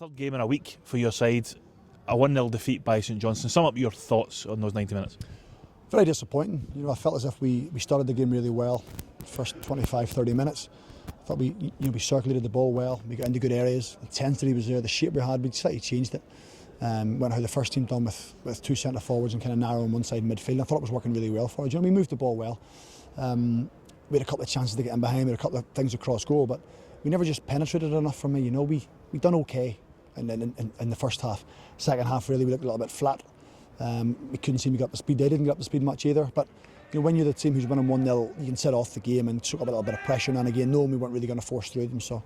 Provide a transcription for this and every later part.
Third game in a week for your side, a 1-0 defeat by St Johnstone. Sum up your thoughts on those 90 minutes. Very disappointing. I felt as if we started the game really well. First 25-30 minutes. I thought we circulated the ball well. We got into good areas. The intensity was there. The shape we had, we slightly changed it. Went how the first team done with two centre forwards and kind of narrow on one side midfield. I thought it was working really well for us. We moved the ball well. We had a couple of chances to get in behind. We had a couple of things across goal, but we never just penetrated enough for me. We done okay in the first half. Second half, really, we looked a little bit flat. We couldn't seem to get up to speed. They didn't get up to speed much either. But when you're the team who's winning 1-0, you can set off the game and soak up a little bit of pressure now and again, knowing we weren't really going to force through them. So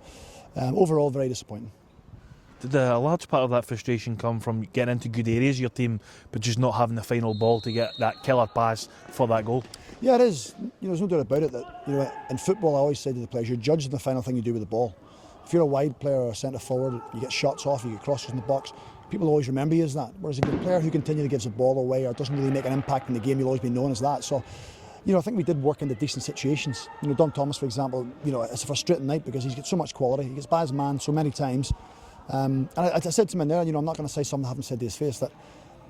overall, very disappointing. Did a large part of that frustration come from getting into good areas of your team, but just not having the final ball to get that killer pass for that goal? Yeah, it is. There's no doubt about it that in football, I always say to the players, you're judged on the final thing you do with the ball. If you're a wide player or a centre forward, you get shots off, you get crosses in the box, people always remember you as that. Whereas if you're a player who continually gives the ball away or doesn't really make an impact in the game, you'll always be known as that. So, I think we did work into decent situations. Don Thomas, for example, it's a frustrating night because he's got so much quality. He gets by his man so many times. And I said to him in there, I'm not going to say something I haven't said to his face, that,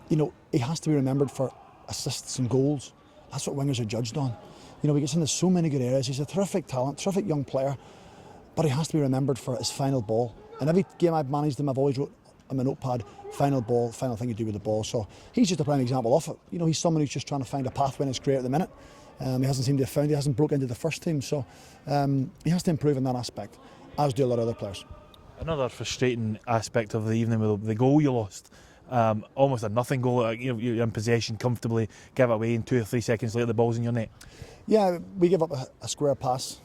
he has to be remembered for assists and goals. That's what wingers are judged on. He gets into so many good areas. He's a terrific talent, terrific young player, but he has to be remembered for his final ball. And every game I've managed him, I've always wrote on my notepad, final ball, final thing you do with the ball. So he's just a prime example of it. He's someone who's just trying to find a pathway in his career at the minute. He hasn't seemed to have found it. He hasn't broke into the first team. So he has to improve in that aspect, as do a lot of other players. Another frustrating aspect of the evening was the goal you lost. Almost a nothing goal. You're in possession comfortably, give it away, and 2 or 3 seconds later the ball's in your net. Yeah, we give up a square pass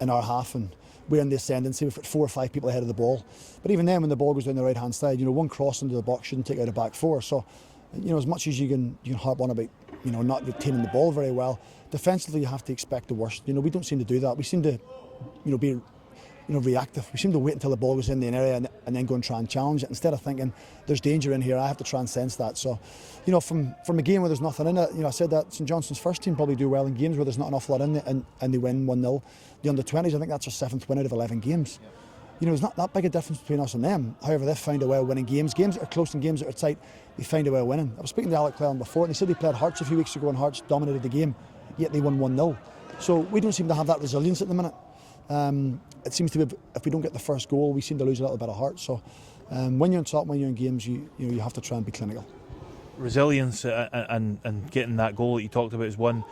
in our half, and we're in the ascendancy. We've got 4 or 5 people ahead of the ball. But even then, when the ball goes down the right hand side, one cross into the box shouldn't take out a back 4. So, as much as you can harp on about not retaining the ball very well, defensively you have to expect the worst. We don't seem to do that. We seem to be reactive. We seem to wait until the ball goes in the area and then go and try and challenge it, instead of thinking there's danger in here, I have to try and sense that. So, from a game where there's nothing in it, I said that St Johnstone's first team probably do well in games where there's not an awful lot in it, and they win 1-0. The under-20's, I think that's their 7th win out of 11 games. There's not that big a difference between us and them. However, they've found a way of winning games. Games that are close and games that are tight, they find a way of winning. I was speaking to Alec Cleland before, and he said he played Hearts a few weeks ago, and Hearts dominated the game, yet they won 1-0. So we don't seem to have that resilience at the minute. It seems to be, if we don't get the first goal, we seem to lose a little bit of heart. So when you're on top, when you're in games, you have to try and be clinical. Resilience and getting that goal that you talked about is one.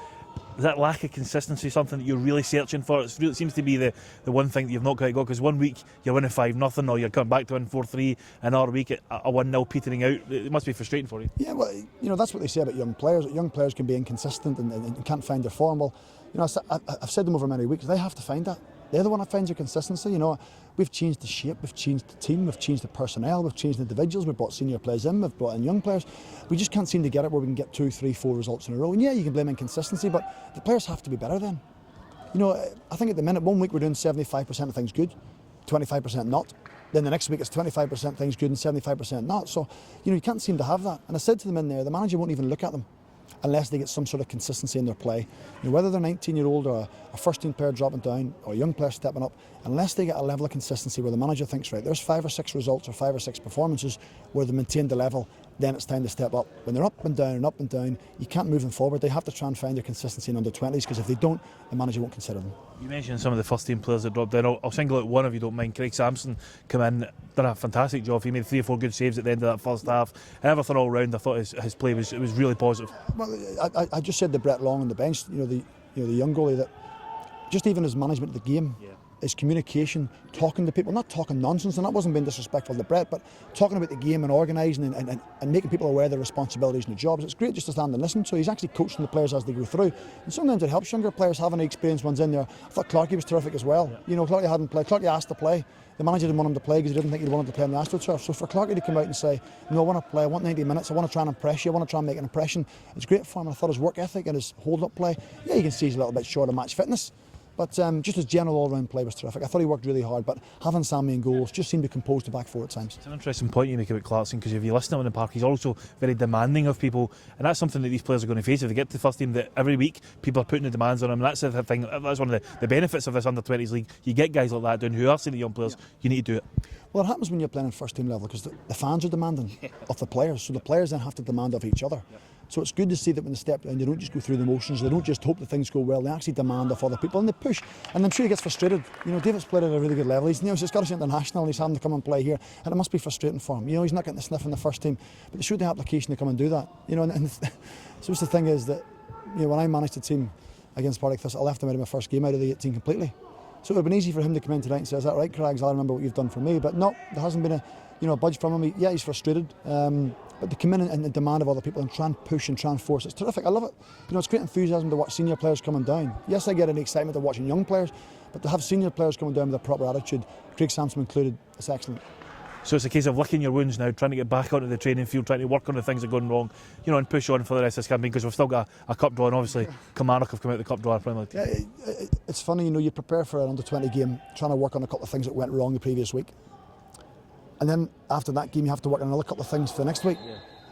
Is that lack of consistency something that you're really searching for? It seems to be the one thing that you've not quite got, because one week you're winning 5-0, or you're coming back to win 4-3, another week a 1-0 petering out. It must be frustrating for you. Yeah, well, that's what they say about young players. That young players can be inconsistent and can't find their form. Well, I've said them over many weeks. They have to find that. They're the one that finds your consistency. We've changed the shape, we've changed the team, we've changed the personnel, we've changed the individuals, we've brought senior players in, we've brought in young players. We just can't seem to get it where we can get 2, 3, 4 results in a row. And yeah, you can blame inconsistency, but the players have to be better then. I think at the minute, one week we're doing 75% of things good, 25% not. Then the next week it's 25% things good and 75% not. So, you can't seem to have that. And I said to them in there, the manager won't even look at them unless they get some sort of consistency in their play. Whether they're 19-year-old or a first-team player dropping down or a young player stepping up, unless they get a level of consistency where the manager thinks, right, there's 5 or 6 results or 5 or 6 performances where they maintain the level, then it's time to step up. When they're up and down, you can't move them forward. They have to try and find their consistency in under-20s, because if they don't, the manager won't consider them. You mentioned some of the first-team players that dropped down. I'll single out one if you don't mind. Craig Sampson come in, done a fantastic job. He made 3 or 4 good saves at the end of that first half. And everything all round, I thought his play was really positive. Well, I just said to Brett Long on the bench, the young goalie, that just even his management of the game, his communication, talking to people, not talking nonsense, and that wasn't being disrespectful to Brett, but talking about the game and organising and making people aware of their responsibilities and the jobs. It's great just to stand and listen. So he's actually coaching the players as they go through, and sometimes it helps younger players having experienced ones in there. I thought Clarkey was terrific as well. Clarkey hadn't played. Clarkey asked to play. The manager didn't want him to play because he didn't think he wanted to play on the AstroTurf. So for Clarkey to come out and say, no, I want to play, I want 90 minutes, I want to try and impress you, I want to try and make an impression, it's great for him. I thought his work ethic and his hold-up play, you can see he's a little bit short of match fitness. But just his general all-round play was terrific. I thought he worked really hard, but having Sammy in goals just seemed to compose the back four at times. It's an interesting point you make about Clarkson, because if you listen to him in the park, he's also very demanding of people, and that's something that these players are going to face if they get to the first team, that every week people are putting the demands on him. And that's the thing, that's one of the benefits of this under-20s league. You get guys like that doing who are senior young players, you need to do it. Well, it happens when you're playing at first team level, because the fans are demanding of the players, so the players then have to demand of each other. So it's good to see that when they step down, they don't just go through the motions, they don't just hope that things go well, they actually demand of other people and they push. And I'm sure he gets frustrated. You know, David's played at a really good level. He's Scottish international and he's having to come and play here, and it must be frustrating for him. You know, he's not getting the sniff in the first team, but they showed the application to come and do that. You know, and so the thing is that, you know, when I managed the team against Partick Thistle, I left him out of my first game out of the 18 completely. So it would have been easy for him to come in tonight and say, "Is that right, Craigs? I remember what you've done for me." But no, there hasn't been a budge from him. Yeah, he's frustrated. But to come in and demand of other people and try and push and try and force, it's terrific. I love it. You know, it's great enthusiasm to watch senior players coming down. Yes, I get an excitement of watching young players, but to have senior players coming down with a proper attitude, Craig Sampson included, it's excellent. So it's a case of licking your wounds now, trying to get back onto the training field, trying to work on the things that are going wrong, you know, and push on for the rest of this campaign, because we've still got a cup draw, and obviously Kilmarnock have come out of the cup draw. Yeah, it's funny, you know, you prepare for an under-20 game, trying to work on a couple of things that went wrong the previous week, and then after that game you have to work on another couple of things for the next week.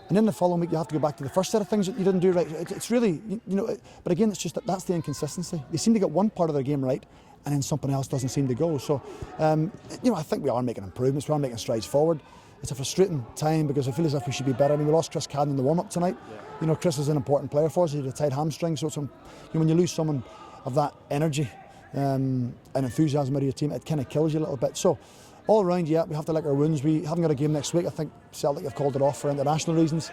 And then the following week you have to go back to the first set of things that you didn't do right. It's really, you know, but again, it's just that's the inconsistency. They seem to get one part of their game right, and then something else doesn't seem to go. So, you know, I think we are making improvements, we are making strides forward. It's a frustrating time because I feel as if we should be better. I mean, we lost Chris Cadden in the warm-up tonight. You know, Chris is an important player for us. He had a tight hamstring, so it's, you know, when you lose someone of that energy and enthusiasm out of your team, it kind of kills you a little bit. So, all around, yeah, we have to lick our wounds. We haven't got a game next week. I think Celtic have called it off for international reasons.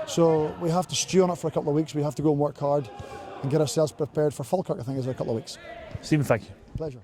So we have to stew on it for a couple of weeks. We have to go and work hard and get ourselves prepared for Falkirk, I think, is in a couple of weeks. Stephen, thank you. Pleasure.